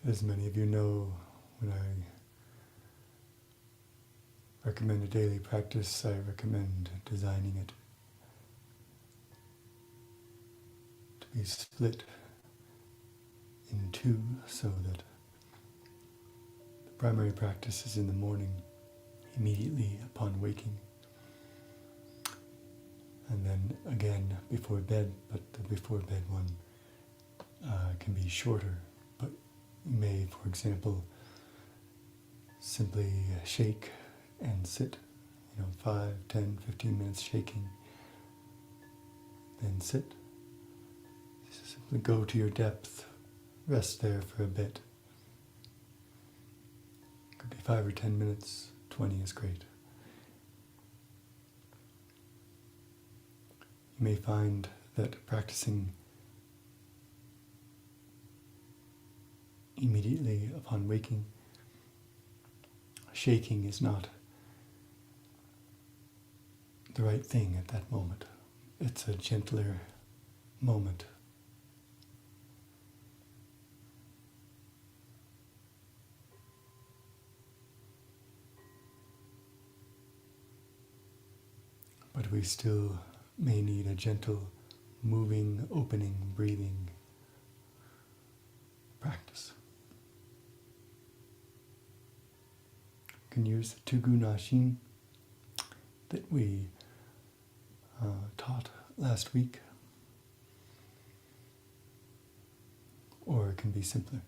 As many of you know, when I recommend a daily practice, I recommend designing it to be split in two so that the primary practice is in the morning, immediately upon waking, and then again before bed, but the before bed one can be shorter, but you may, for example, simply shake and sit, 5, 10, 15 minutes shaking, then sit. Simply go to your depth, rest there for a bit. It could be 5 or 10 minutes, 20 is great. You may find that practicing immediately upon waking, shaking is not the right thing at that moment. It's a gentler moment. But we still may need a gentle, moving, opening, breathing practice. You can use the Tugu Nashin that we taught last week, or it can be simpler.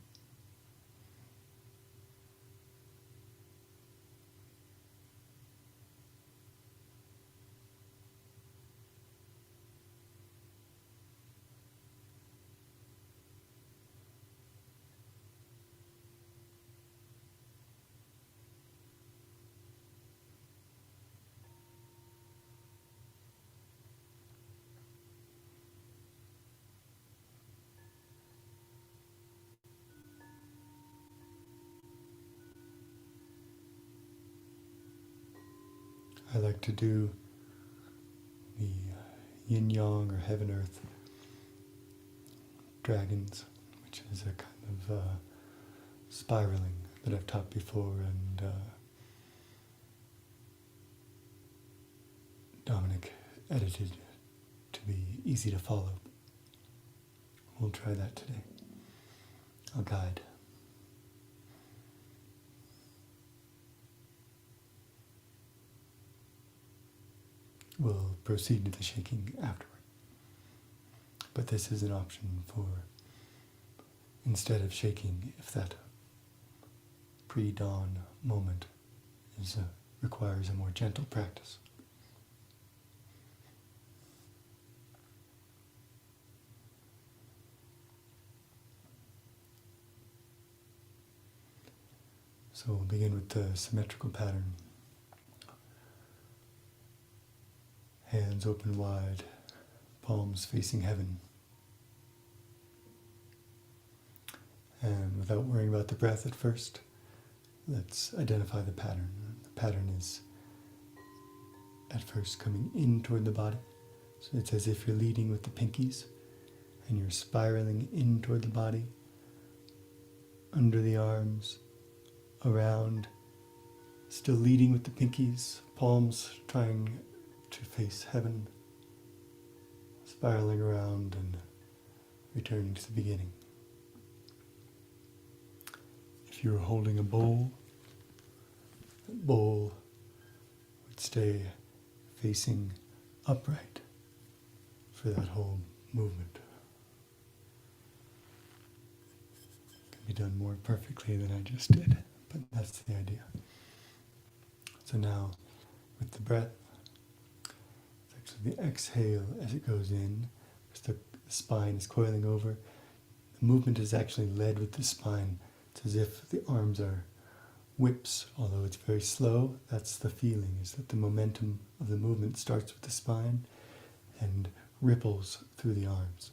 I like to do the yin-yang or heaven-earth dragons, which is a kind of spiraling that I've taught before, and Dominic edited to be easy to follow. We'll try that today. I'll guide. We'll proceed to the shaking afterward. But this is an option for, instead of shaking, if that pre-dawn moment requires a more gentle practice. So we'll begin with the symmetrical pattern. Hands open wide, palms facing heaven. And without worrying about the breath at first, let's identify the pattern. The pattern is at first coming in toward the body. So it's as if you're leading with the pinkies and you're spiraling in toward the body, under the arms, around, still leading with the pinkies, palms trying to face heaven, spiraling around and returning to the beginning. If you were holding a bowl, that bowl would stay facing upright for that whole movement. It can be done more perfectly than I just did, but that's the idea. So now, with the breath, it's actually the exhale as it goes in, as the spine is coiling over. The movement is actually led with the spine. It's as if the arms are whips, although it's very slow. That's the feeling, is that the momentum of the movement starts with the spine and ripples through the arms.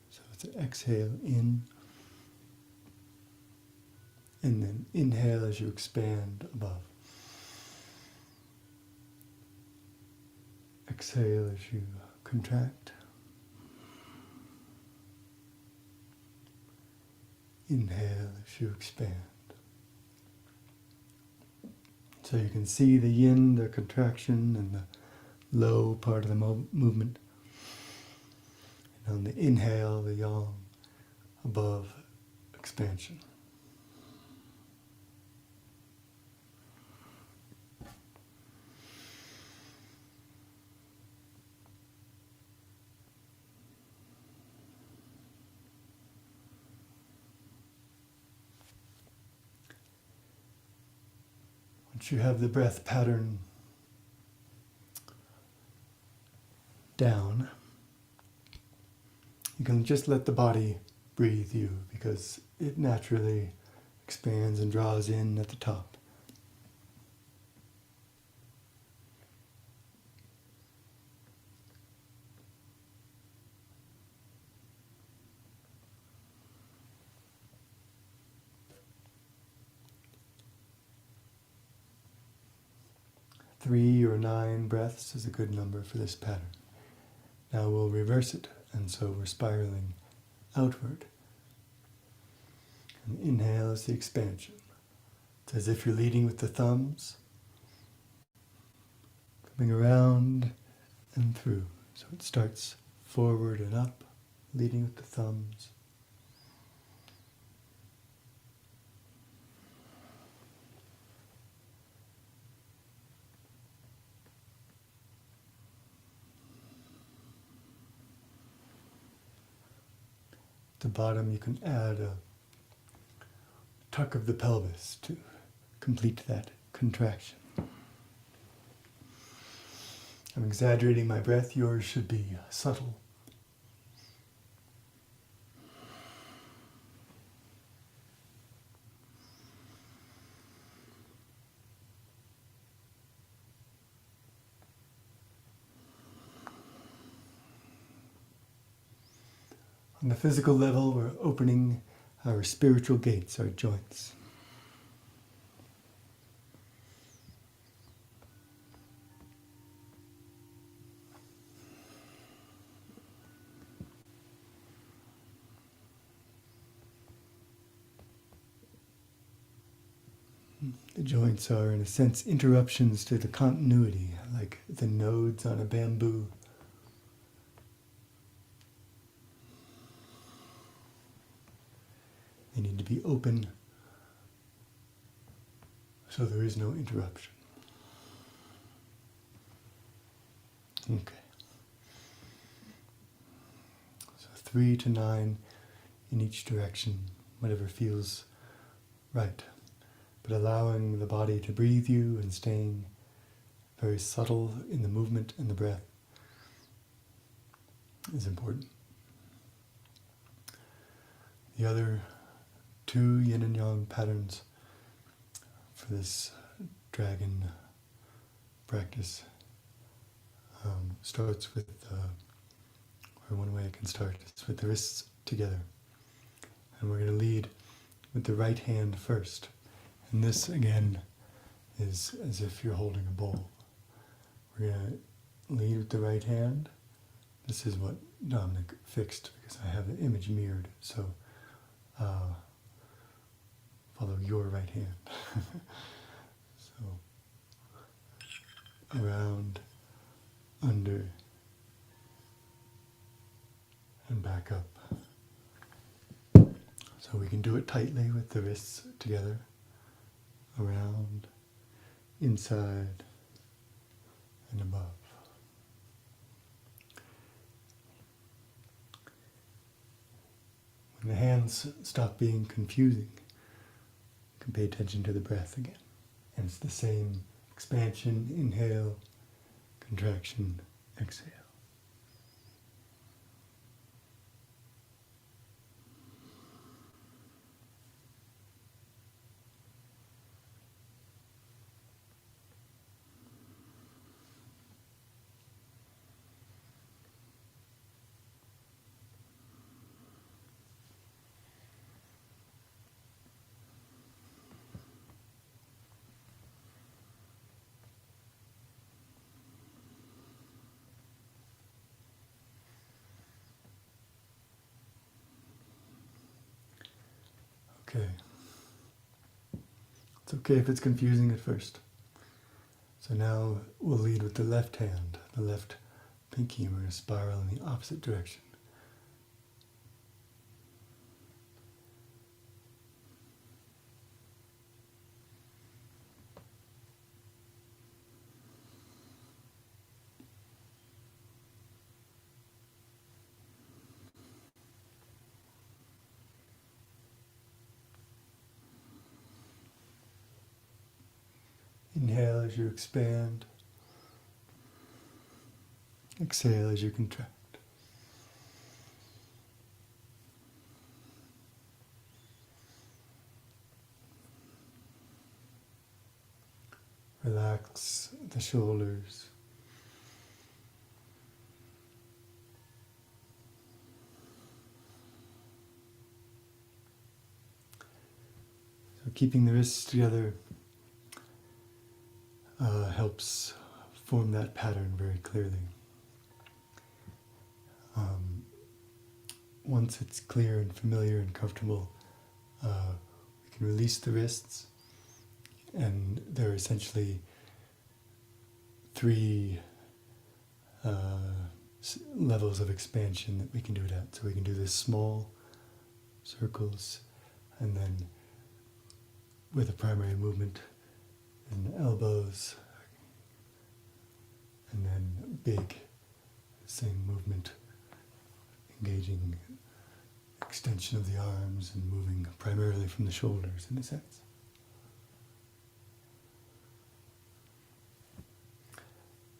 So it's an exhale in, and then inhale as you expand above. Exhale as you contract. inhale as you expand. So you can see the yin, the contraction, and the low part of the movement. And on the inhale, the yang, above, expansion. Once you have the breath pattern down, you can just let the body breathe you, because it naturally expands and draws in at the top. Three or 9 breaths is a good number for this pattern. Now we'll reverse it, and so we're spiraling outward. And inhale is the expansion. It's as if you're leading with the thumbs, coming around and through. So it starts forward and up, leading with the thumbs. At the bottom you can add a tuck of the pelvis to complete that contraction. I'm exaggerating my breath, yours should be subtle. On the physical level, we're opening our spiritual gates, our joints. The joints are, in a sense, interruptions to the continuity, like the nodes on a bamboo. They need to be open so there is no interruption. Okay. So 3 to 9 in each direction, whatever feels right. But allowing the body to breathe you and staying very subtle in the movement and the breath is important. The other 2 yin and yang patterns for this dragon practice starts with, or one way it can start is with the wrists together. And we're going to lead with the right hand first. And this, again, is as if you're holding a bowl. We're going to lead with the right hand. This is what Dominic fixed because I have the image mirrored. So follow your right hand. So around, under, and back up. So we can do it tightly with the wrists together. Around, inside, and above. When the hands stop being confusing, you can pay attention to the breath again. And it's the same expansion, inhale, contraction, exhale. Okay. It's okay if it's confusing at first. So now we'll lead with the left hand, the left pinky, and we're going to spiral in the opposite direction. Inhale as you expand. Exhale as you contract. Relax the shoulders. So keeping the wrists together helps form that pattern very clearly. Once it's clear and familiar and comfortable, we can release the wrists, and there are essentially three levels of expansion that we can do it at. So we can do this small circles, and then with a primary movement in elbows, and then big, same movement, engaging extension of the arms and moving primarily from the shoulders in a sense.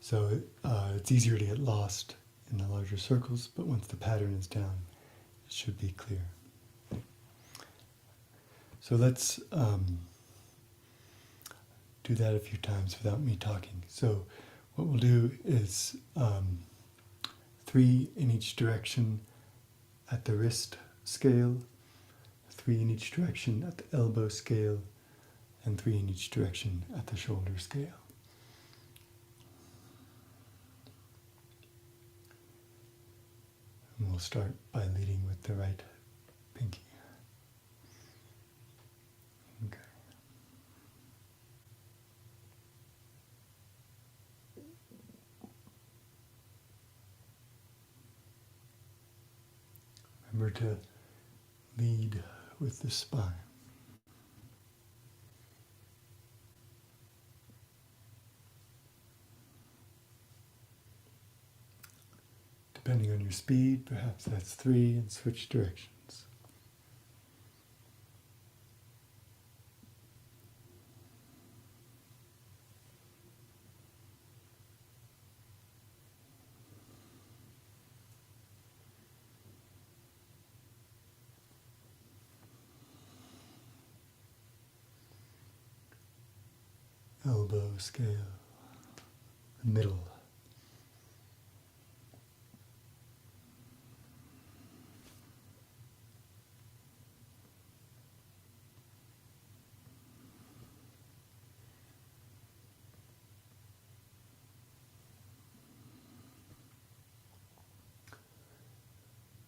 So it's easier to get lost in the larger circles, but once the pattern is down, it should be clear. So let's do that a few times without me talking. So what we'll do is 3 in each direction at the wrist scale, 3 in each direction at the elbow scale, and 3 in each direction at the shoulder scale. And we'll start by leading with the right pinky. Okay. Remember to lead with the spine. Depending on your speed, perhaps that's 3, and switch directions. Elbow scale, the middle.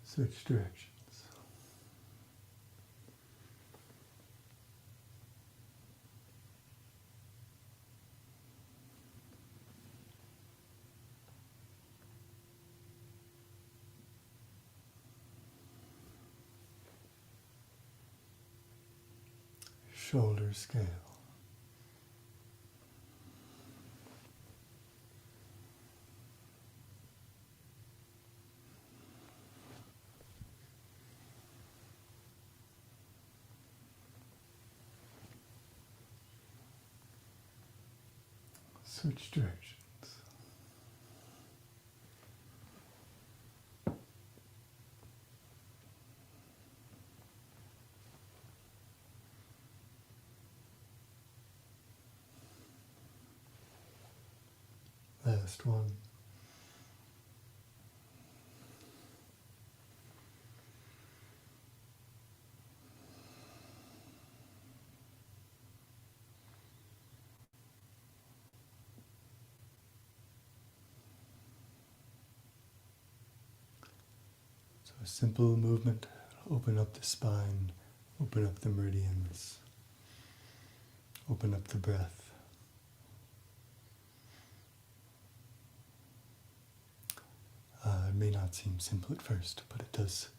Switch directions. Shoulder scale. Switch directions. Last one. So a simple movement, open up the spine, Open up the meridians. Open up the breath. It may not seem simple at first, but it does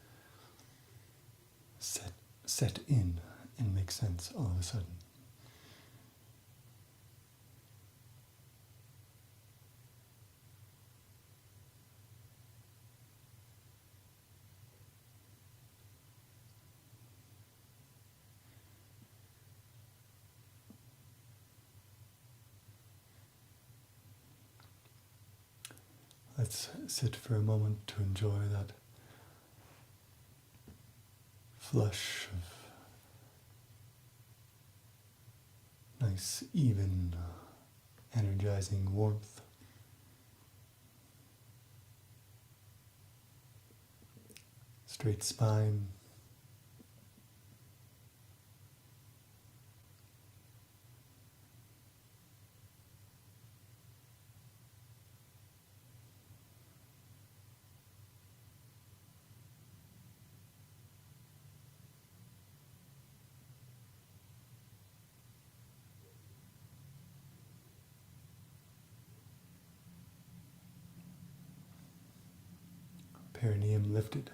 set in and make sense all of a sudden. Let's sit for a moment to enjoy that flush of nice, even, energizing warmth. Straight spine. Perineum lifted.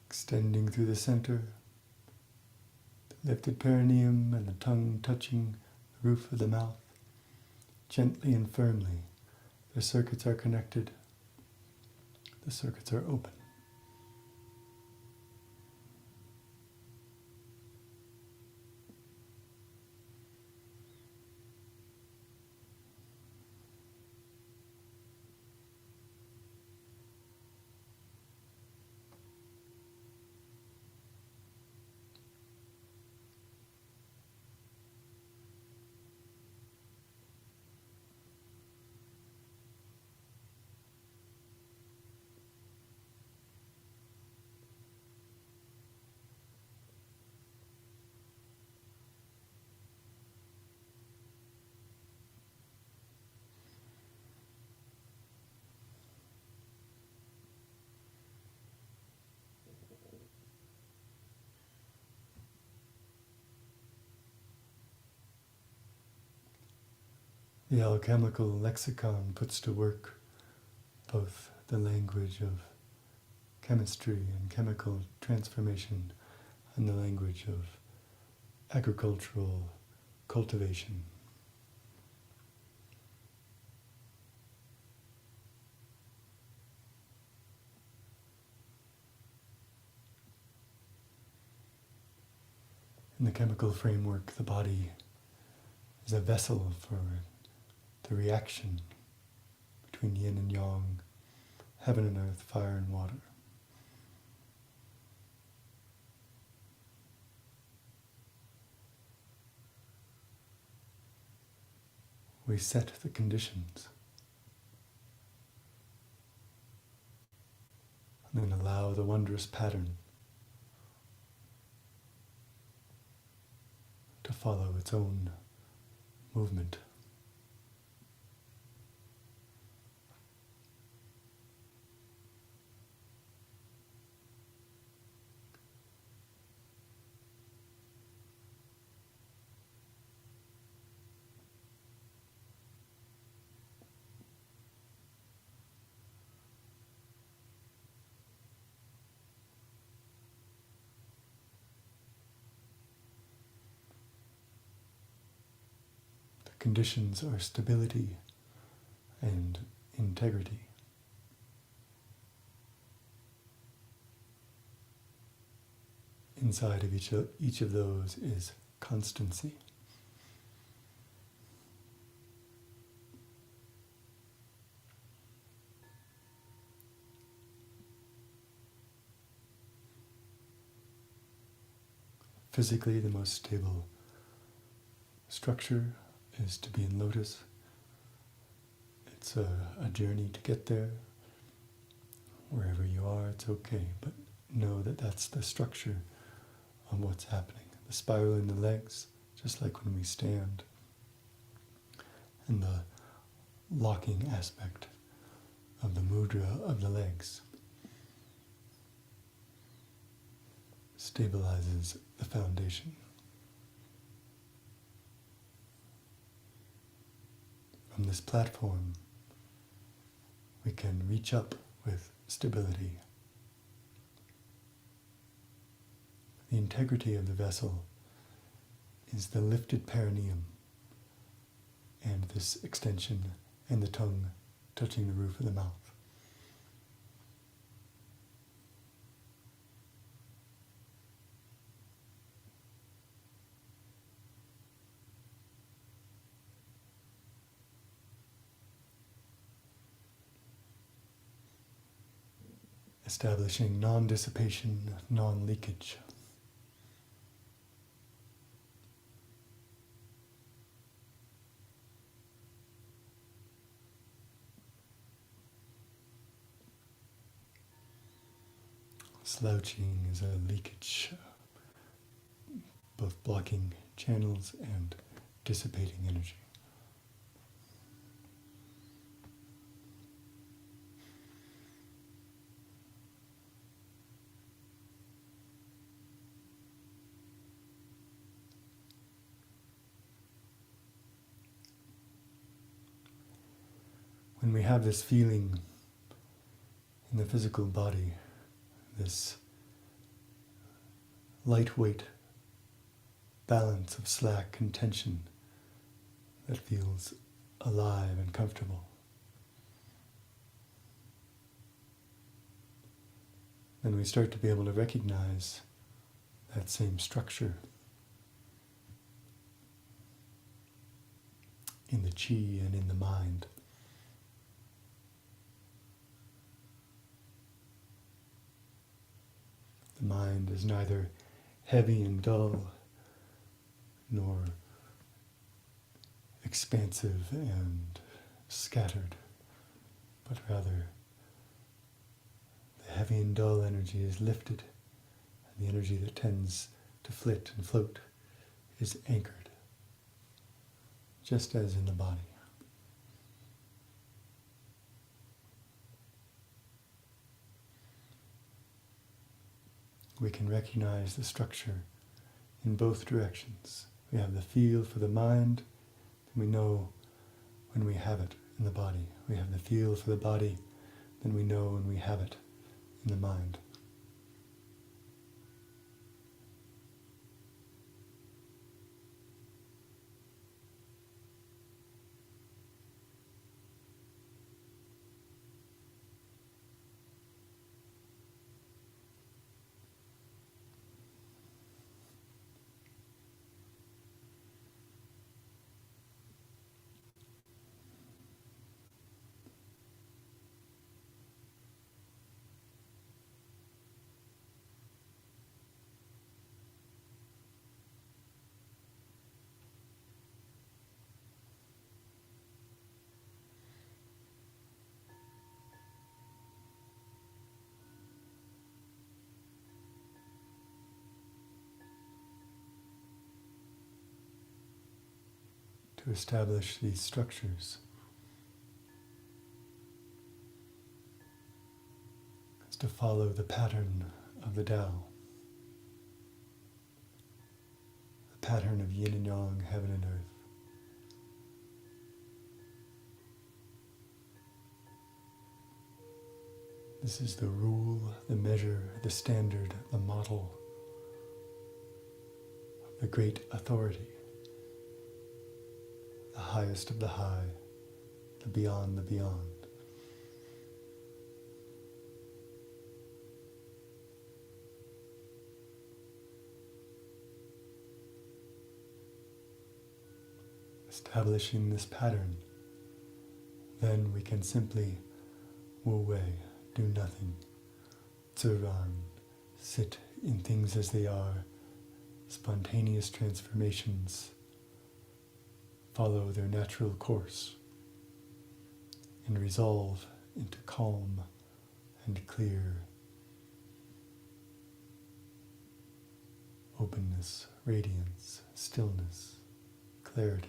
Extending through the center, the lifted perineum and the tongue touching the roof of the mouth. Gently and firmly, the circuits are connected, the circuits are open. The alchemical lexicon puts to work both the language of chemistry and chemical transformation and the language of agricultural cultivation. In the chemical framework, the body is a vessel for the reaction between yin and yang, heaven and earth, fire and water. We set the conditions and then allow the wondrous pattern to follow its own movement. conditions are stability and integrity. Inside of each of those is constancy. Physically, the most stable structure is to be in lotus. It's a journey to get there. Wherever you are, it's okay, but know that that's the structure of what's happening. The spiral in the legs, just like when we stand, and the locking aspect of the mudra of the legs stabilizes the foundation. From this platform, we can reach up with stability. The integrity of the vessel is the lifted perineum and this extension and the tongue touching the roof of the mouth. Establishing non-dissipation, non-leakage. Slouching is a leakage, both blocking channels and dissipating energy. When we have this feeling in the physical body, this lightweight balance of slack and tension that feels alive and comfortable, then we start to be able to recognize that same structure in the chi and in the mind. The mind is neither heavy and dull, nor expansive and scattered, but rather the heavy and dull energy is lifted, and the energy that tends to flit and float is anchored, just as in the body. We can recognize the structure in both directions. We have the feel for the mind, and we know when we have it in the body. We have the feel for the body, then we know when we have it in the mind. To establish these structures is to follow the pattern of the Tao, the pattern of yin and yang, heaven and earth. This is the rule, the measure, the standard, the model of the great authority, the highest of the high, the beyond the beyond. Establishing this pattern, then we can simply wu wei, do nothing, ziran, sit in things as they are, spontaneous transformations follow their natural course and resolve into calm and clear openness, radiance, stillness, clarity.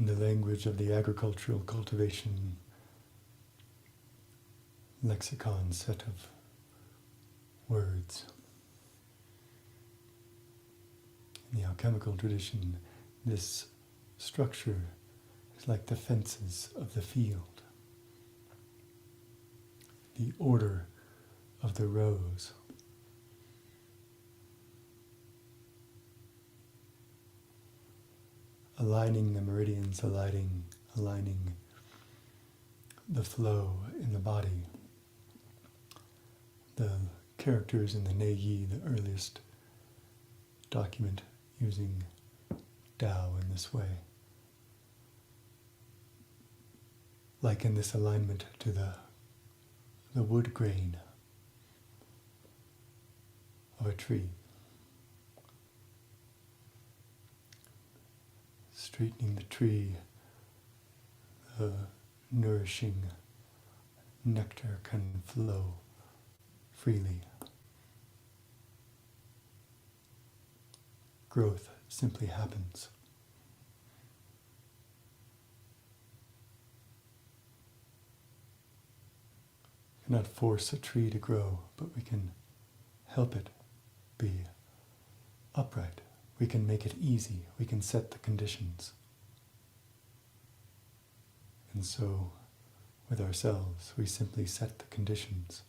In the language of the agricultural cultivation lexicon set of words. In the alchemical tradition, this structure is like the fences of the field, the order of the rows. Aligning the meridians, aligning the flow in the body. The characters in the Neiyi, the earliest document using Tao in this way, liken this alignment to the wood grain of a tree. Straightening the tree, the nourishing nectar can flow freely. Growth simply happens. We cannot force a tree to grow, but we can help it be upright. We can make it easy. We can set the conditions. And so, with ourselves, we simply set the conditions.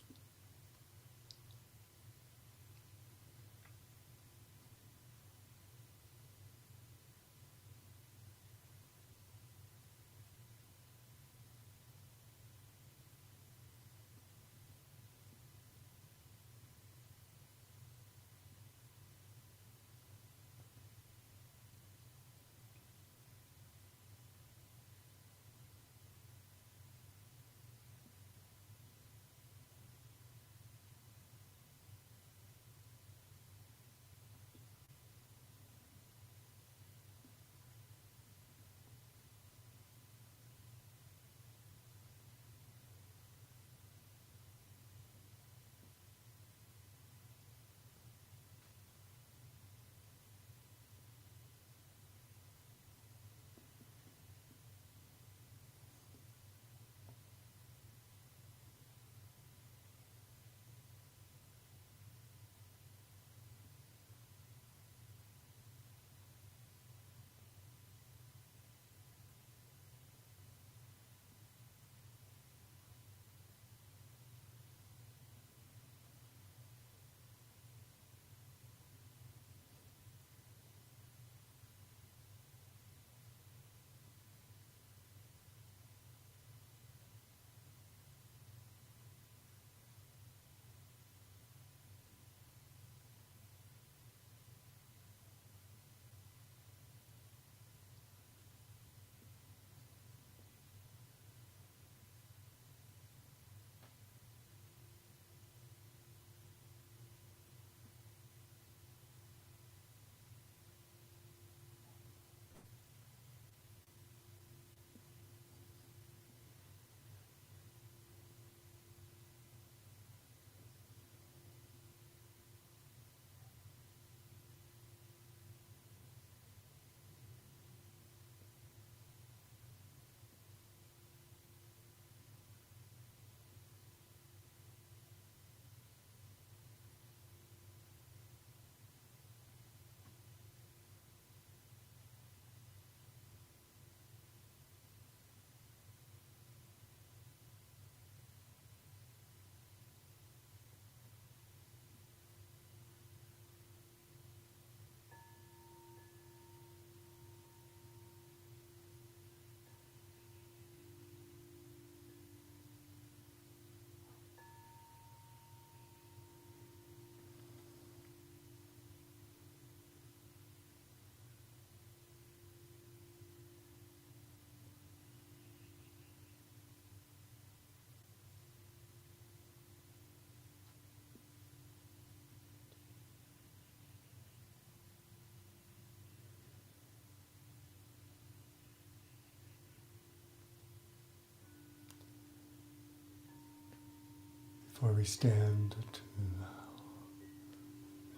Before we stand to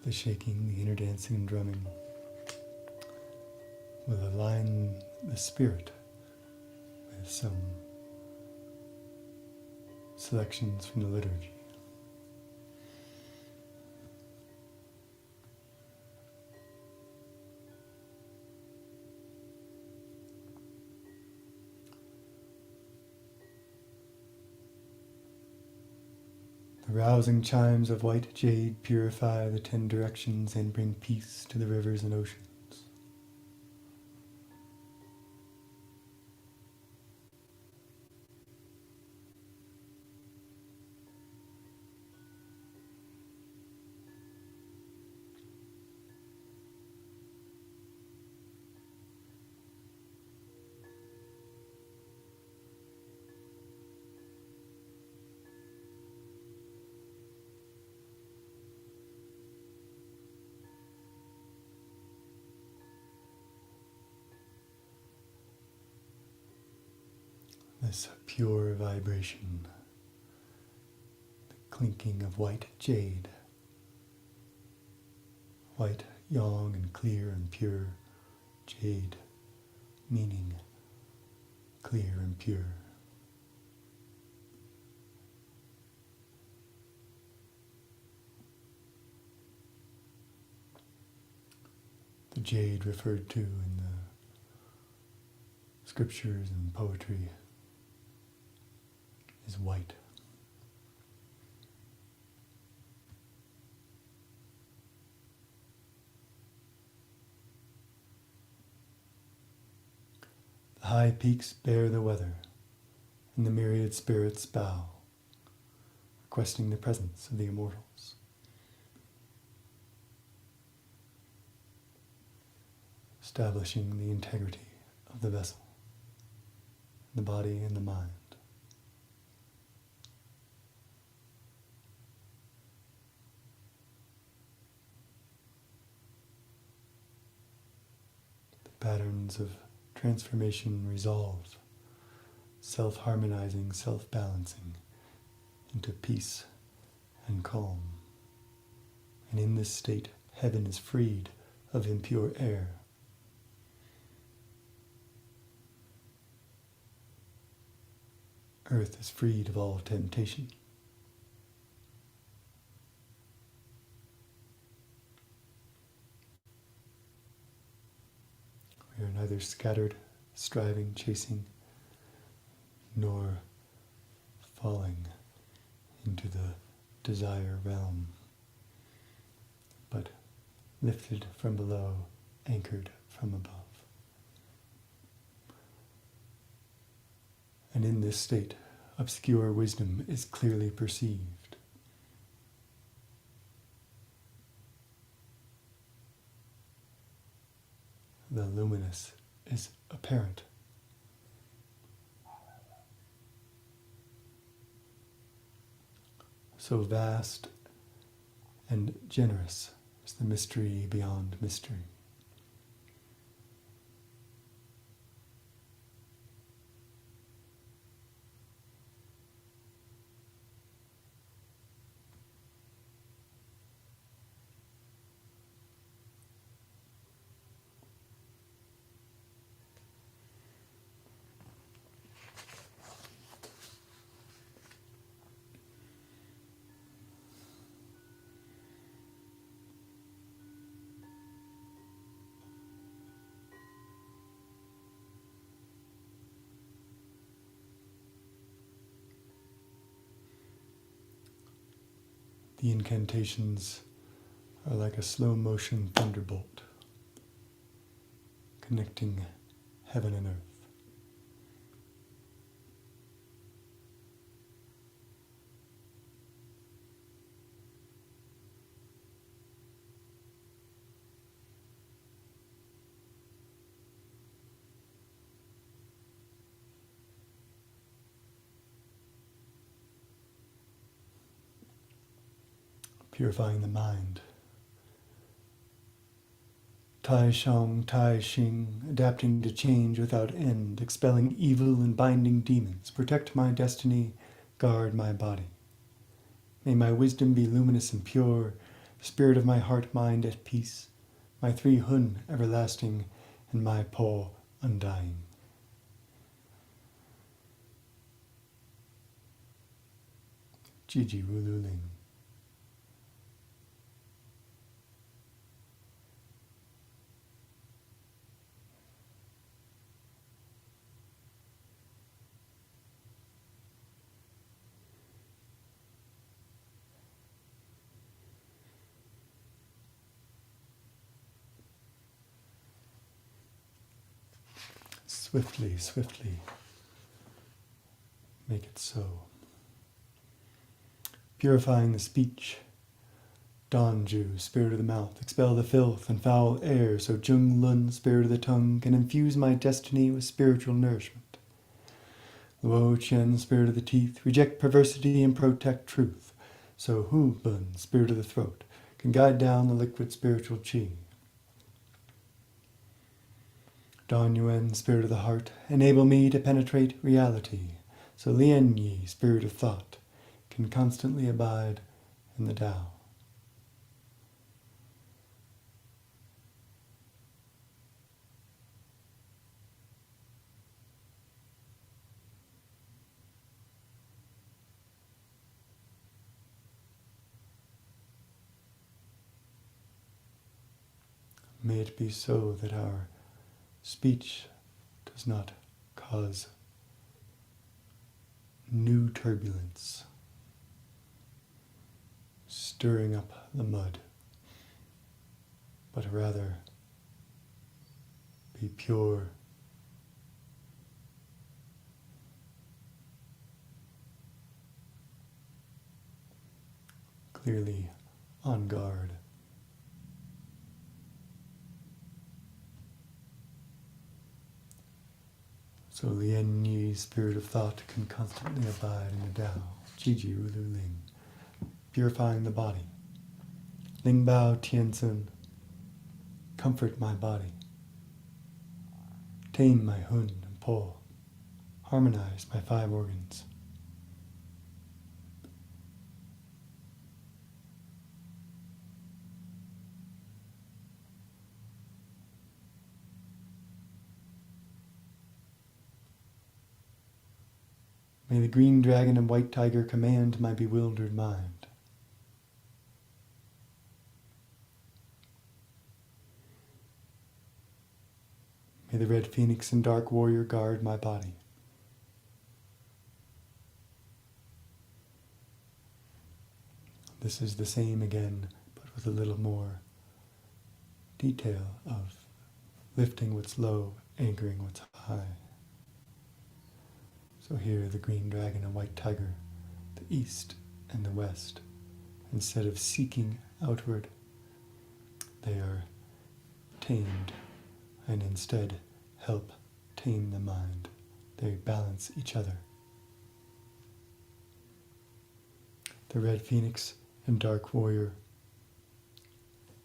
the shaking, the inner dancing and drumming, we'll align the spirit with some selections from the liturgy. The rousing chimes of white jade purify the 10 directions and bring peace to the rivers and oceans. This pure vibration, the clinking of white jade, white, young and clear and pure, jade, meaning clear and pure. The jade referred to in the scriptures and poetry is white. The high peaks bear the weather, and the myriad spirits bow, requesting the presence of the immortals. Establishing the integrity of the vessel, the body and the mind. Patterns of transformation resolve, self-harmonizing, self-balancing into peace and calm. And in this state, heaven is freed of impure air. Earth is freed of all temptation. We are neither scattered, striving, chasing, nor falling into the desire realm, but lifted from below, anchored from above. And in this state, obscure wisdom is clearly perceived. The luminous is apparent. So vast and generous is the mystery beyond mystery. The incantations are like a slow-motion thunderbolt, connecting heaven and earth. Purifying the mind. Tai Shang, Tai Xing, adapting to change without end, expelling evil and binding demons, protect my destiny, guard my body. May my wisdom be luminous and pure, the spirit of my heart-mind at peace, my 3 hun everlasting, and my paw undying. Jiji Rululing. Swiftly, swiftly, make it so. Purifying the speech, Danju, spirit of the mouth, expel the filth and foul air, so Jung Lun, spirit of the tongue, can infuse my destiny with spiritual nourishment. Luo Chen, spirit of the teeth, reject perversity and protect truth, so Hu Lun, spirit of the throat, can guide down the liquid spiritual qi. Dan Yuan, spirit of the heart, enable me to penetrate reality, so Lian Yi, spirit of thought, can constantly abide in the Tao. May it be so that our speech does not cause new turbulence, stirring up the mud, but rather be pure, clearly on guard. So Lian Yi, spirit of thought, can constantly abide in the Tao. Jiji Ulu Ling, purifying the body. Ling Bao Tianzun, comfort my body. Tame my hun and po, harmonize my 5 organs. May the green dragon and white tiger command my bewildered mind. May the red phoenix and dark warrior guard my body. This is the same again, but with a little more detail of lifting what's low, anchoring what's high. So here the green dragon and white tiger, the east and the west, instead of seeking outward, they are tamed and instead help tame the mind. They balance each other. The red phoenix and dark warrior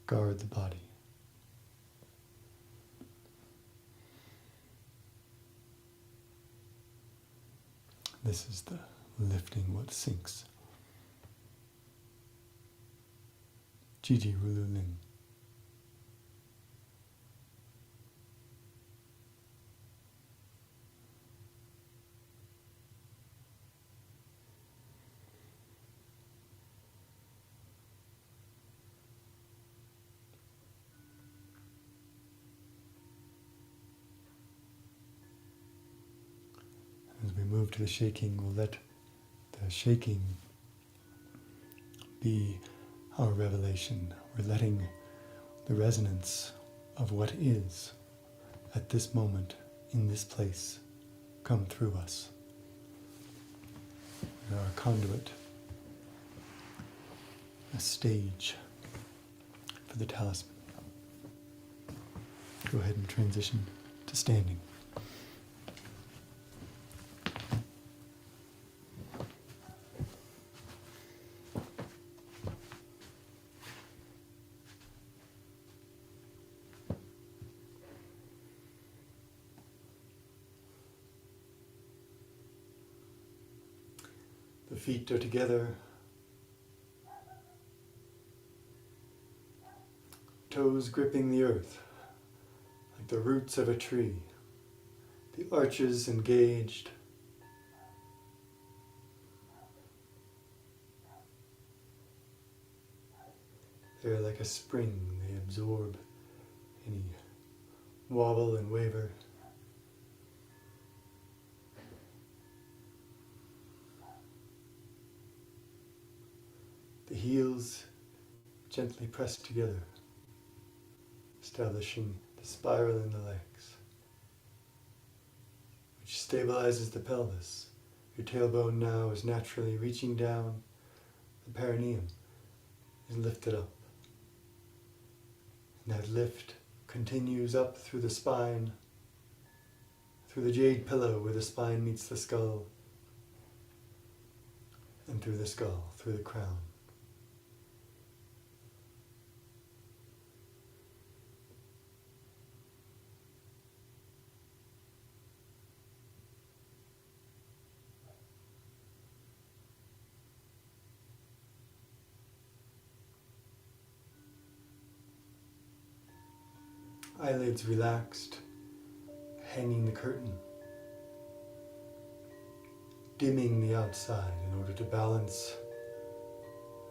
guard the body. This is the lifting what sinks. Jiji Rulu Ling. As we move to the shaking, we'll let the shaking be our revelation. We're letting the resonance of what is at this moment, in this place, come through us. We are a conduit, a stage for the talisman. Go ahead and transition to standing. The feet are together, toes gripping the earth like the roots of a tree, the arches engaged. They're like a spring, they absorb any wobble and waver. The heels gently pressed together, establishing the spiral in the legs, which stabilizes the pelvis. Your tailbone now is naturally reaching down. The perineum is lifted up. And that lift continues up through the spine, through the jade pillow where the spine meets the skull, and through the skull, through the crown. Eyelids relaxed, hanging the curtain, dimming the outside in order to balance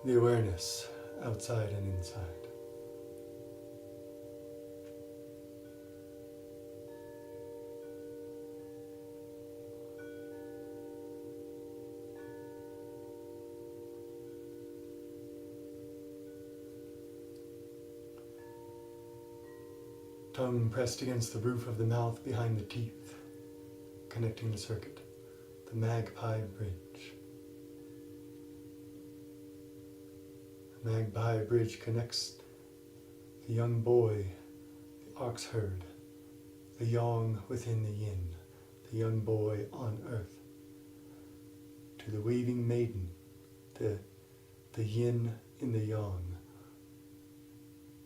the awareness outside and inside. Tongue pressed against the roof of the mouth behind the teeth, connecting the circuit, the magpie bridge. The magpie bridge connects the young boy, the ox herd, the yang within the yin, the young boy on earth, to the weaving maiden, the yin in the yang,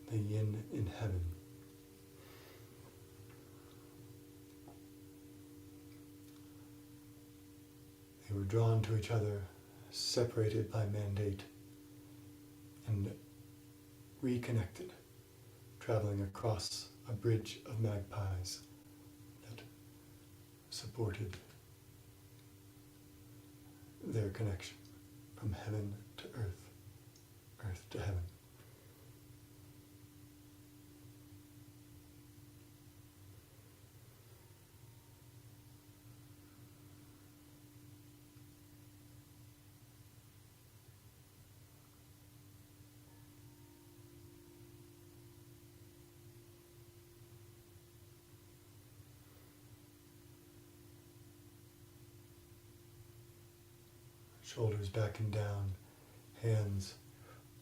the yin in heaven. They were drawn to each other, separated by mandate, and reconnected, traveling across a bridge of magpies that supported their connection from heaven to earth, earth to heaven. Shoulders back and down, hands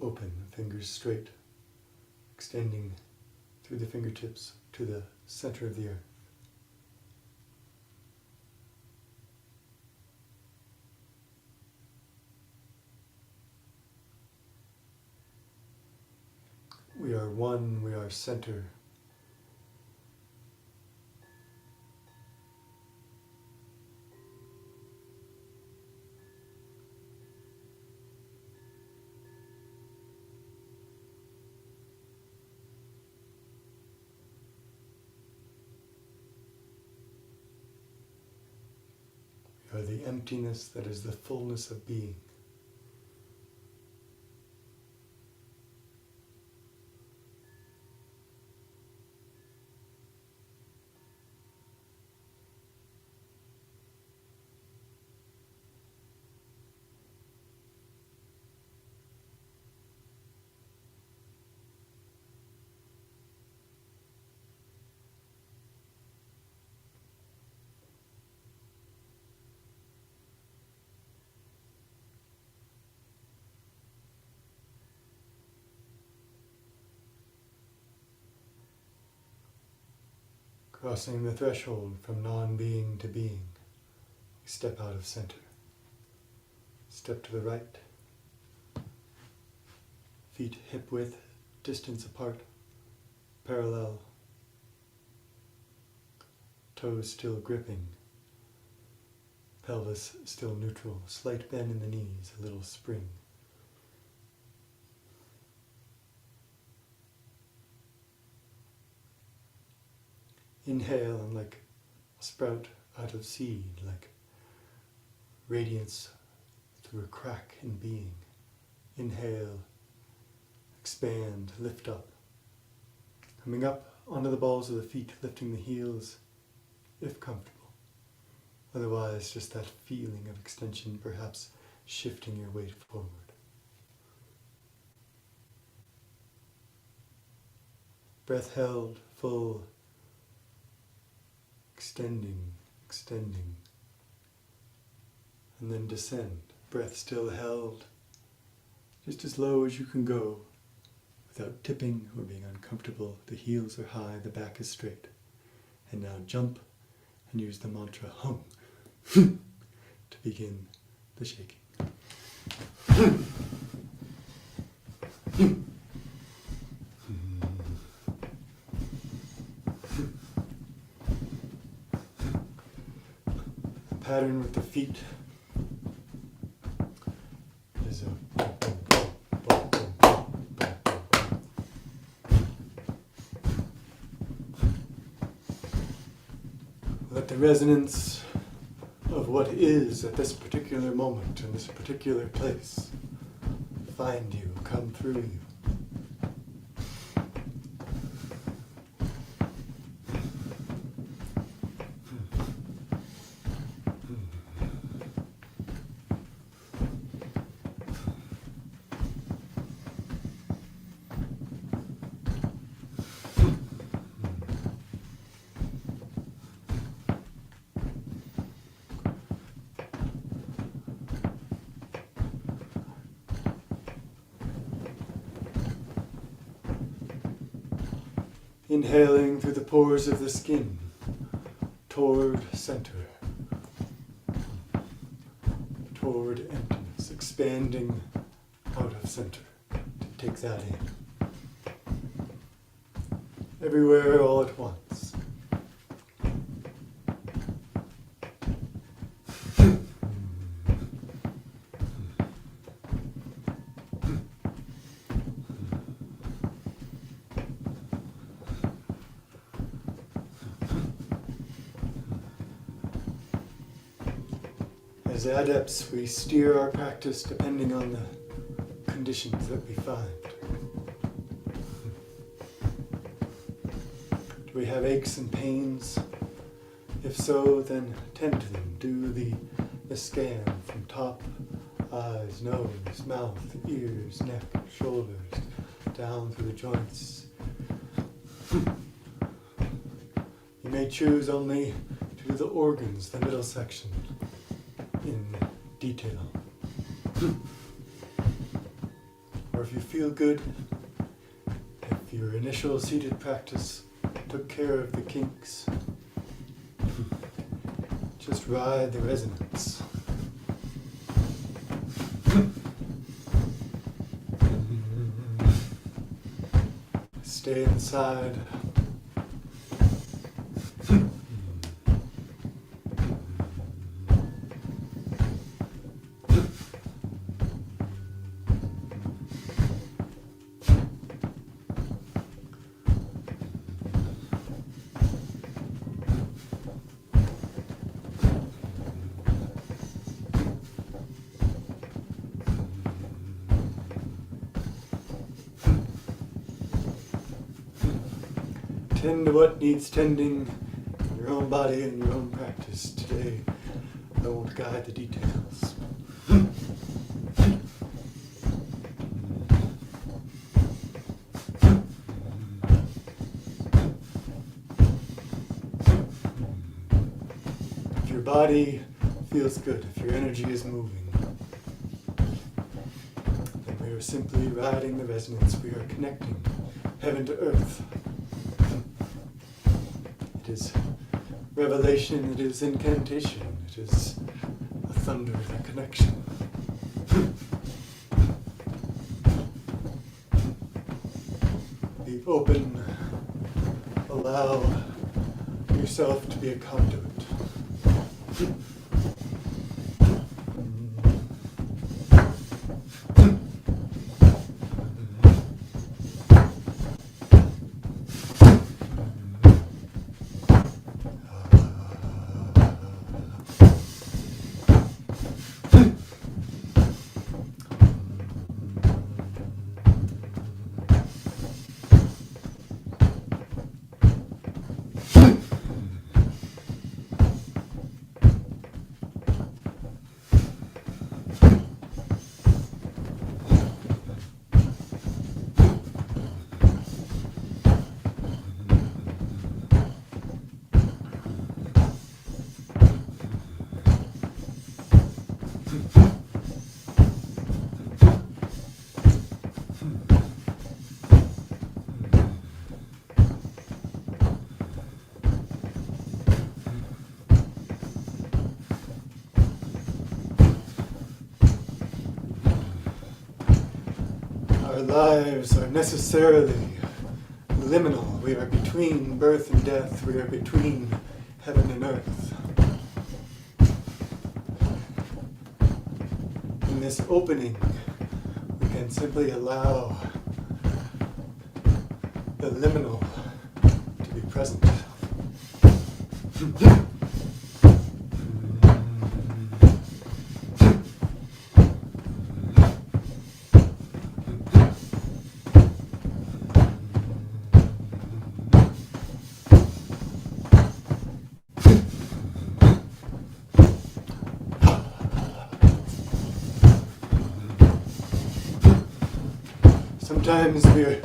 open, fingers straight, extending through the fingertips to the center of the earth. We are one, we are center. We are the emptiness that is the fullness of being. Crossing the threshold from non-being to being, we step out of center. Step to the right. Feet hip width, distance apart, parallel. Toes still gripping. Pelvis still neutral. Slight bend in the knees, a little spring. Inhale and like a sprout out of seed, like radiance through a crack in being. Inhale, expand, lift up. Coming up onto the balls of the feet, lifting the heels if comfortable. Otherwise, just that feeling of extension, perhaps shifting your weight forward. Breath held, full, extending, extending. And then descend. Breath still held, just as low as you can go, without tipping or being uncomfortable. The heels are high, the back is straight. And now jump and use the mantra hum to begin the shaking. The pattern with the feet is a let the resonance of what is at this particular moment in this particular place find you, come through you. Inhaling through the pores of the skin toward center, toward emptiness, expanding out of center to take that in. Everywhere all at once. As adepts, we steer our practice depending on the conditions that we find. Do we have aches and pains? If so, then tend to them. Do the scan from top, eyes, nose, mouth, ears, neck, shoulders, down through the joints. You may choose only to do the organs, the middle section, in detail. Or if you feel good, if your initial seated practice took care of the kinks, just ride the resonance. Stay inside. Tend to what needs tending in your own body and your own practice. Today, I won't guide the details. If your body feels good, if your energy is moving, then we are simply riding the resonance. We are connecting heaven to earth. It is revelation, it is incantation, it is a thunder, a connection. Be open, allow yourself to be a conduit. Our lives are necessarily liminal. We are between birth and death. We are between heaven and earth. In this opening, we can simply allow the liminal to be present. Sometimes we are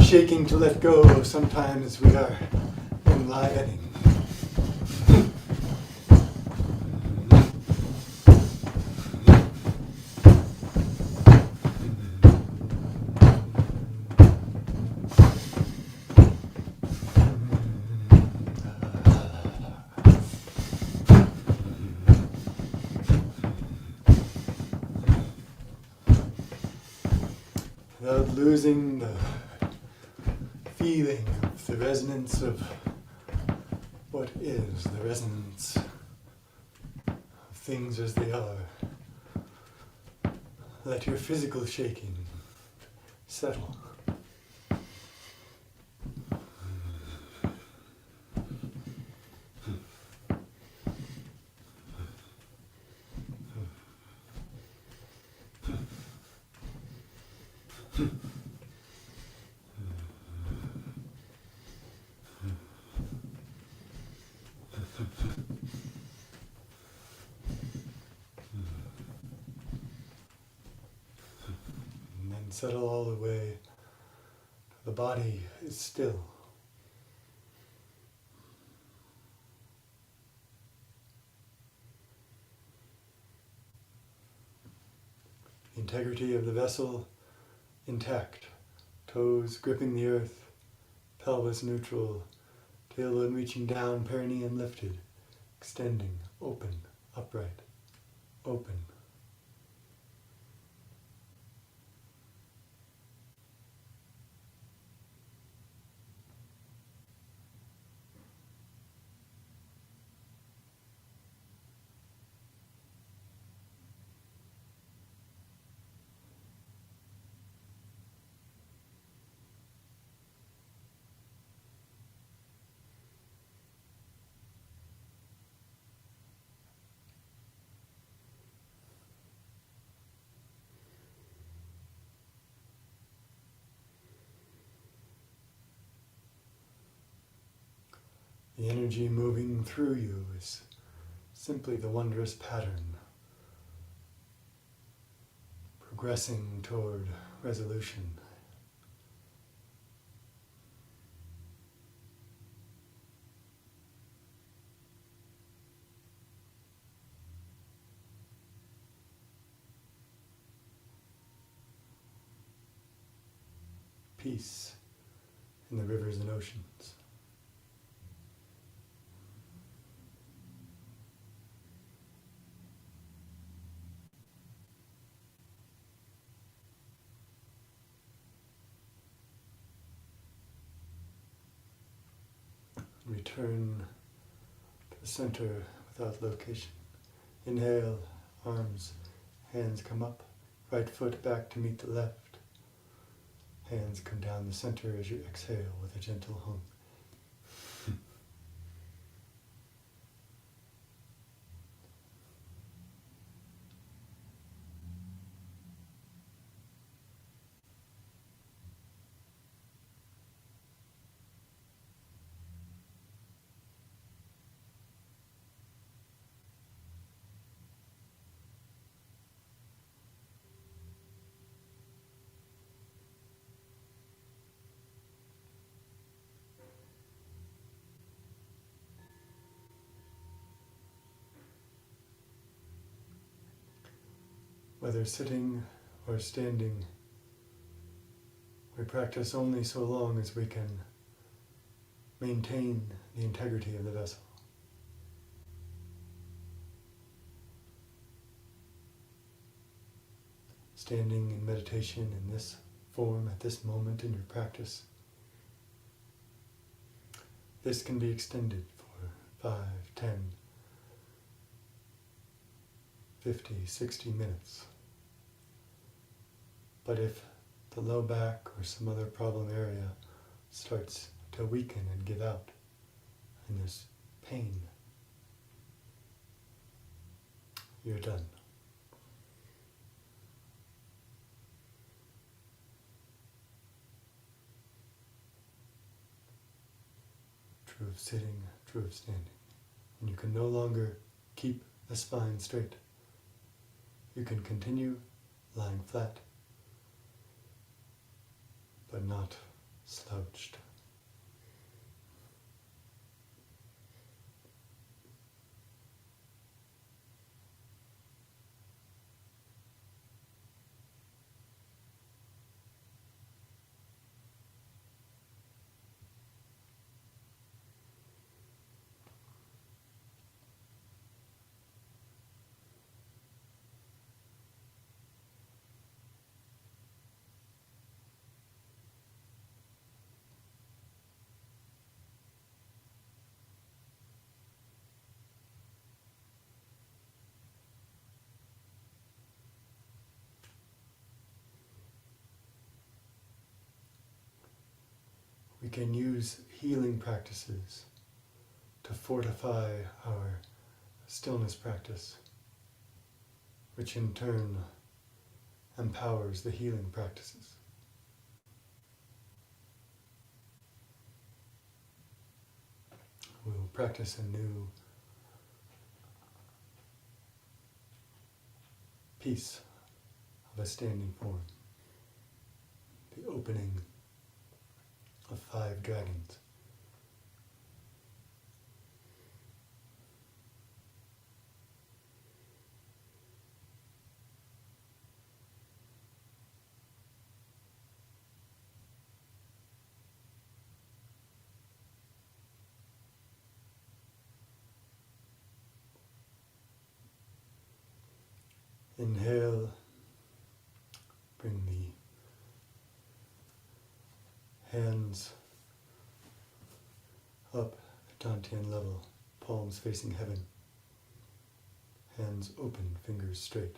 shaking to let go, sometimes we are enlivening. Without losing the feeling of the resonance of what is, the resonance of things as they are. Let your physical shaking settle. And then settle all the way. The body is still. The integrity of the vessel intact. Toes gripping the earth, pelvis neutral, tailbone reaching down, perineum lifted, extending, open, upright, open. The energy moving through you is simply the wondrous pattern, progressing toward resolution. Peace in the rivers and oceans. Return to the center without location. Inhale, arms, hands come up, right foot back to meet the left. Hands come down the center as you exhale with a gentle hum. Whether sitting or standing, we practice only so long as we can maintain the integrity of the vessel. Standing in meditation in this form at this moment in your practice. This can be extended for 5, 10, 50, 60 minutes. But if the low back or some other problem area starts to weaken and give out, and there's pain, you're done. True of sitting, true of standing. And you can no longer keep the spine straight. You can continue lying flat, but not slouched. We can use healing practices to fortify our stillness practice, which in turn empowers the healing practices. We will practice a new piece of a standing form, the opening of 5 dragons. Inhale, bring the hands up at Dantian level, palms facing heaven, hands open, fingers straight.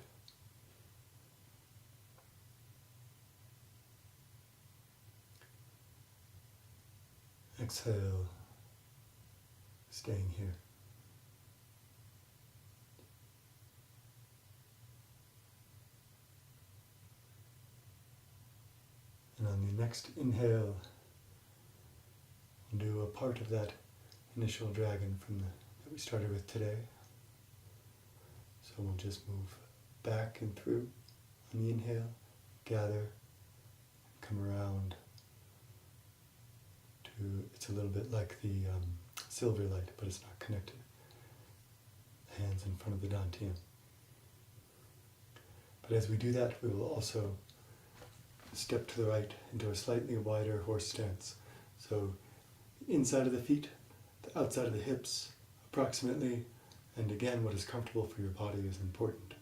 Exhale, staying here. And on the next inhale, we'll do a part of that initial dragon that we started with today. So we'll just move back and through on the inhale, gather, come around to, it's a little bit like the silver light, but it's not connected. Hands in front of the Dantian. But as we do that, we will also step to the right into a slightly wider horse stance. So inside of the feet, the outside of the hips, approximately, and again, what is comfortable for your body is important.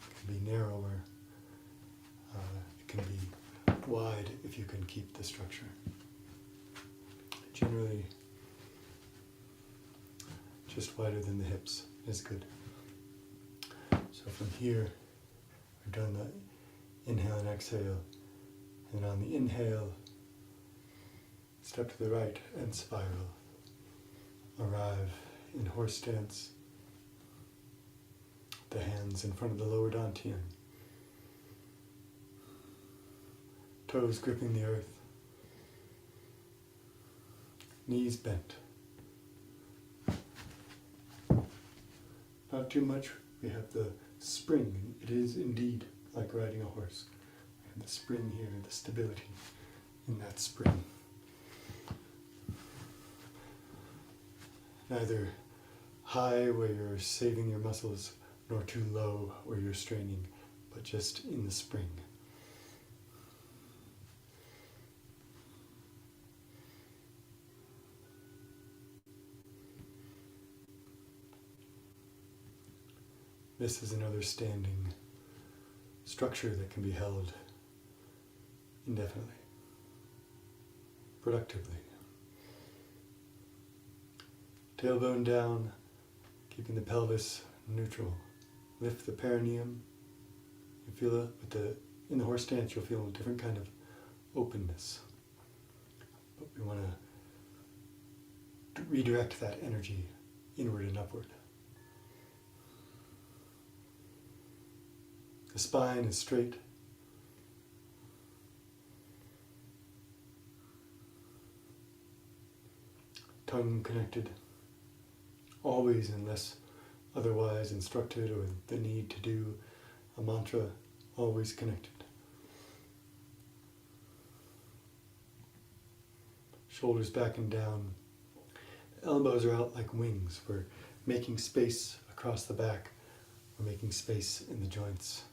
It can be narrower, it can be wide if you can keep the structure. Generally, just wider than the hips is good. So from here, we've done the inhale and exhale. And on the inhale, step to the right and spiral. Arrive in horse stance, the hands in front of the lower Dantian. Toes gripping the earth. Knees bent. Not too much. We have the spring. It is indeed like riding a horse. And the spring here, the stability in that spring. Neither high where you're saving your muscles, nor too low where you're straining, but just in the spring. This is another standing structure that can be held indefinitely, productively. Tailbone down, keeping the pelvis neutral. Lift the perineum. You feel it in the horse stance. You'll feel a different kind of openness. But we want to redirect that energy inward and upward. The spine is straight. Tongue connected. Always, unless otherwise instructed or the need to do a mantra, always connected. Shoulders back and down. Elbows are out like wings. We're making space across the back. We're making space in the joints.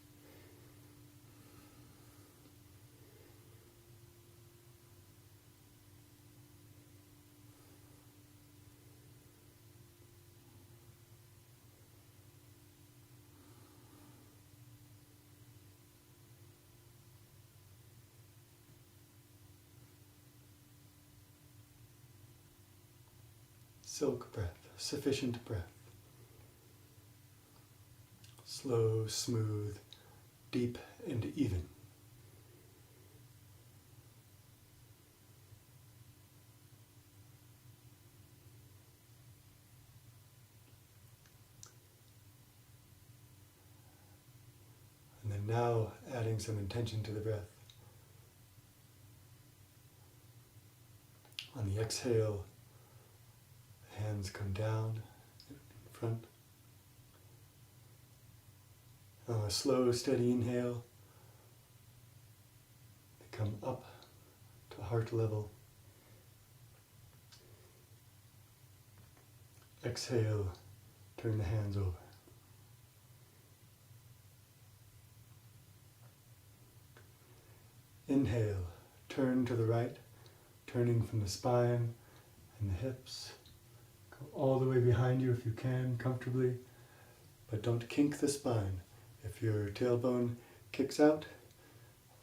Silk breath, sufficient breath. Slow, smooth, deep, and even. And then now adding some intention to the breath. On the exhale, hands come down in front. On a slow, steady inhale, they come up to heart level. Exhale, turn the hands over. Inhale, turn to the right, turning from the spine and the hips. Go all the way behind you if you can, comfortably, but don't kink the spine. If your tailbone kicks out,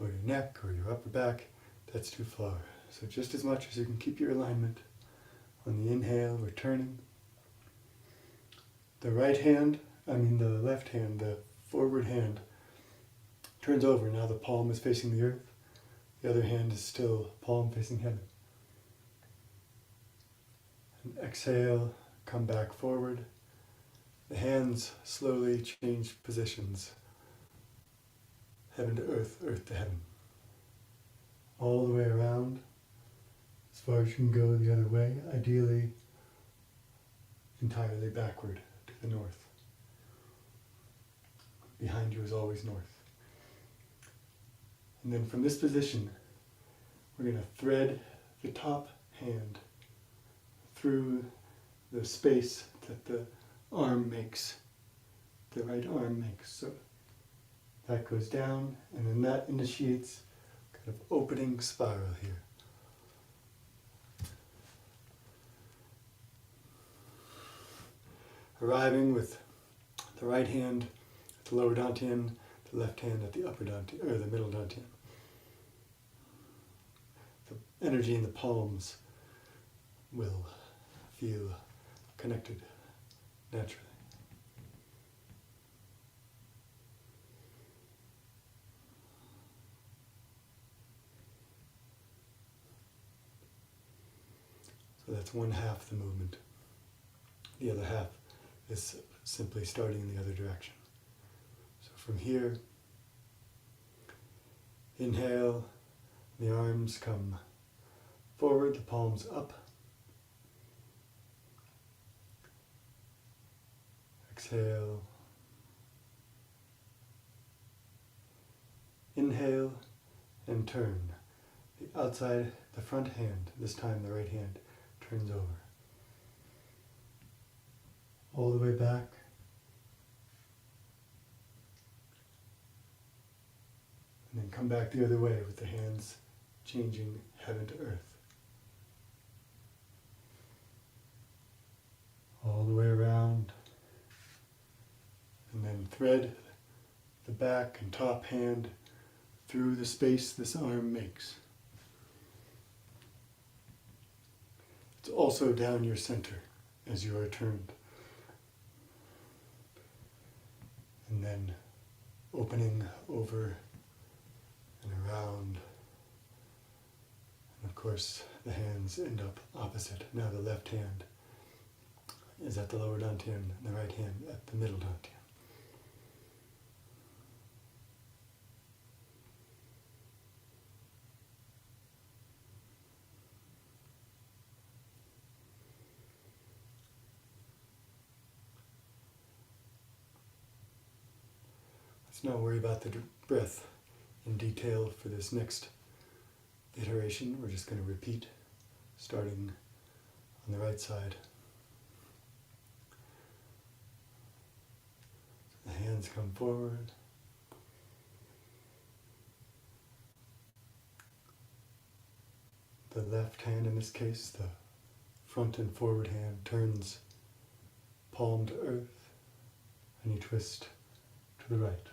or your neck or your upper back, that's too far. So just as much as you can keep your alignment. On the inhale, we're turning. The left hand, the forward hand, turns over. Now the palm is facing the earth. The other hand is still palm facing heaven. And exhale, come back forward. The hands slowly change positions. Heaven to earth, earth to heaven. All the way around, as far as you can go the other way, ideally entirely backward to the north. Behind you is always north. And then from this position, we're going to thread the top hand through the space that the arm makes, the right arm makes. So that goes down, and then that initiates kind of opening spiral here. Arriving with the right hand at the lower dantian, the left hand at the upper dantian, or the middle dantian. The energy in the palms will feel connected naturally. So that's one half the movement. The other half is simply starting in the other direction. So from here, inhale, the arms come forward, the palms up. Exhale. Inhale and turn. The outside, the front hand, this time the right hand, turns over. All the way back. And then come back the other way with the hands changing heaven to earth. All the way around. And then thread the back and top hand through the space this arm makes. It's also down your center as you are turned. And then opening over and around. And of course, the hands end up opposite. Now the left hand is at the lower dantian, and the right hand at the middle dantian. Let's not worry about the breath in detail for this next iteration. We're just going to repeat, starting on the right side. The hands come forward. The left hand, in this case, the front and forward hand, turns palm to earth, and you twist to the right.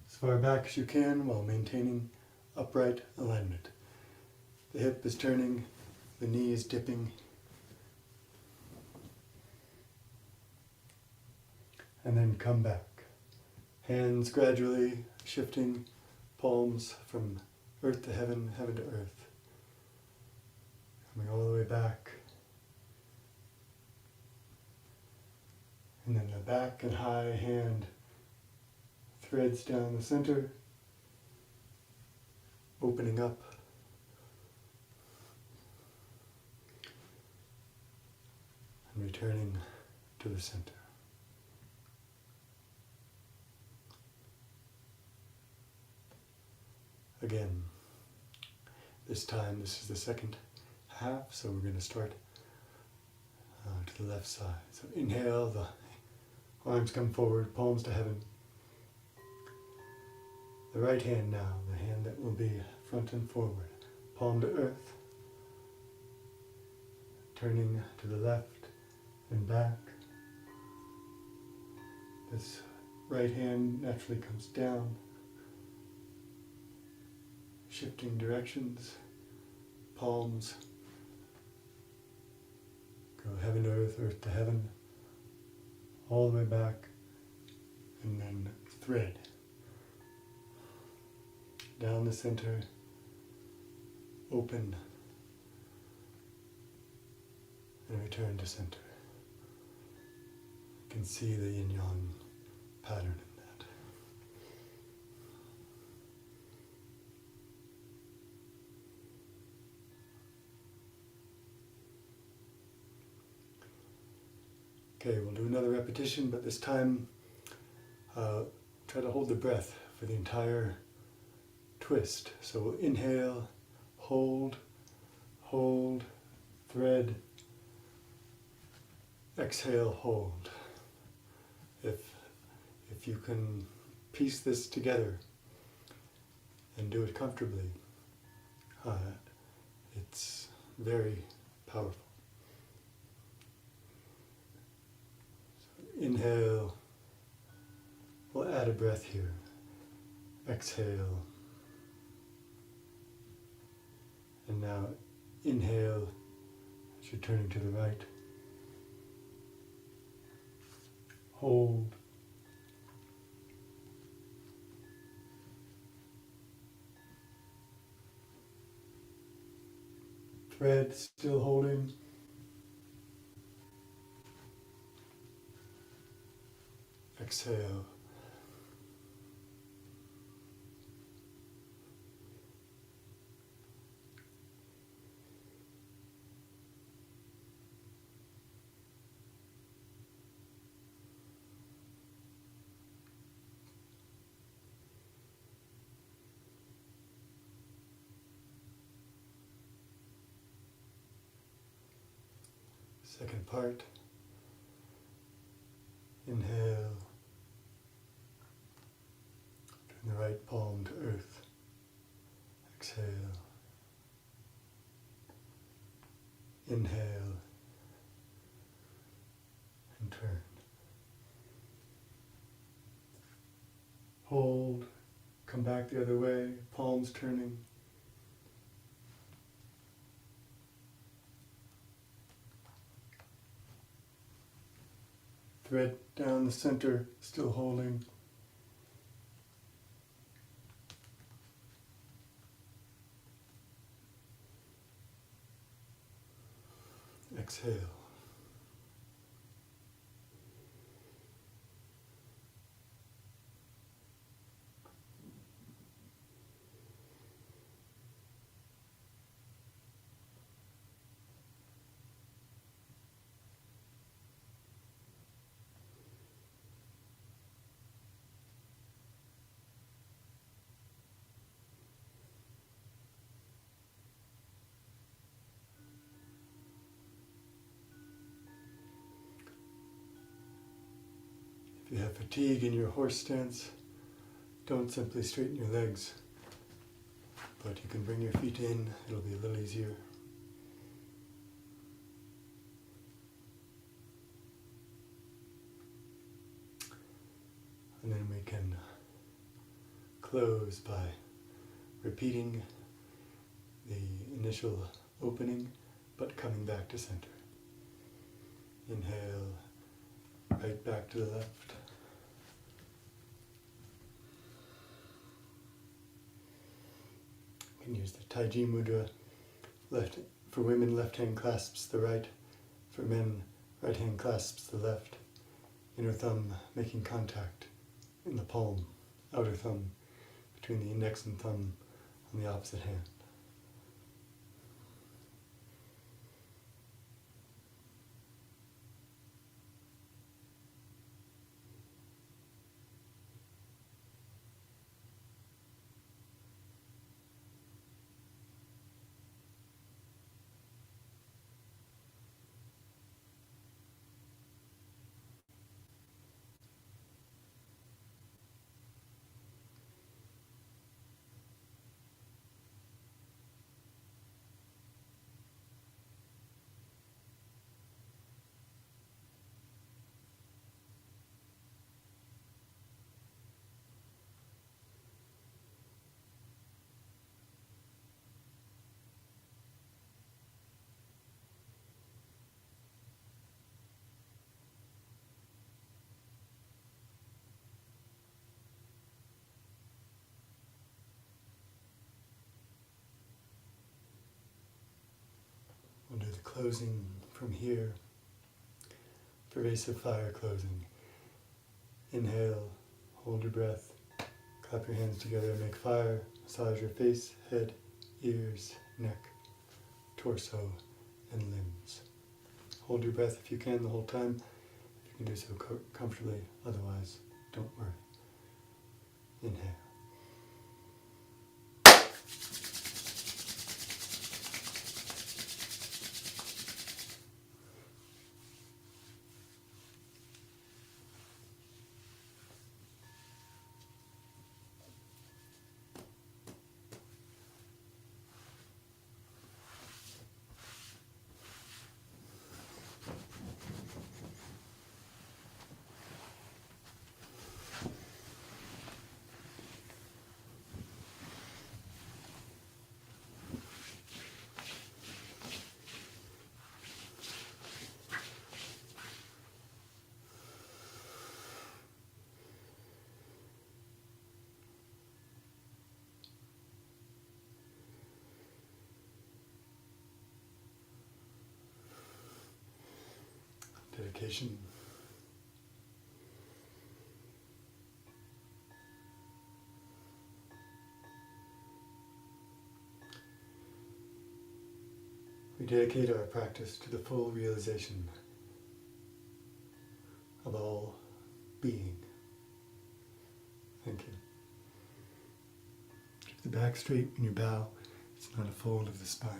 As far back as you can while maintaining upright alignment. The hip is turning, the knee is dipping, and then come back. Hands gradually shifting, palms from earth to heaven, heaven to earth. Coming all the way back. And then the back and high hand threads down the center, opening up. And returning to the center. Again, this time this is the second half, so we're going to start to the left side. So inhale, the arms come forward, palms to heaven. The right hand now, the hand that will be front and forward, palm to earth, turning to the left and back. This right hand naturally comes down, shifting directions, palms go heaven to earth, earth to heaven, all the way back, and then thread down the center, open, and return to center. You can see the yin-yang pattern in that. Okay, we'll do another repetition, but this time try to hold the breath for the entire twist. So we'll inhale, hold, hold, thread, exhale, hold. If you can piece this together and do it comfortably, it's very powerful. So inhale, we'll add a breath here. Exhale. And now inhale as you're turning to the right. Hold. Thread, still holding. Exhale. Second part. Inhale. Turn the right palm to earth. Exhale. Inhale. And turn. Hold. come back the other way, palms turning. Thread down the center, still holding. Exhale. If you have fatigue in your horse stance, don't simply straighten your legs, but you can bring your feet in, it'll be a little easier. And then we can close by repeating the initial opening, but coming back to center. Inhale, right back to the left. You can use the Taiji mudra. Left, for women, left hand clasps the right. For men, right hand clasps the left. Inner thumb making contact in the palm, outer thumb between the index and thumb on the opposite hand. We'll do the closing from here. Pervasive fire closing. Inhale, hold your breath, clap your hands together, make fire, massage your face, head, ears, neck, torso, and limbs. Hold your breath if you can the whole time. You can do so comfortably, otherwise, don't worry. Inhale. Dedication. We dedicate our practice to the full realization of all being. Thank you. Keep the back straight when you bow. It's not a fold of the spine.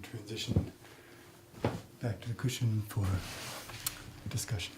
Transition back to the cushion for discussion.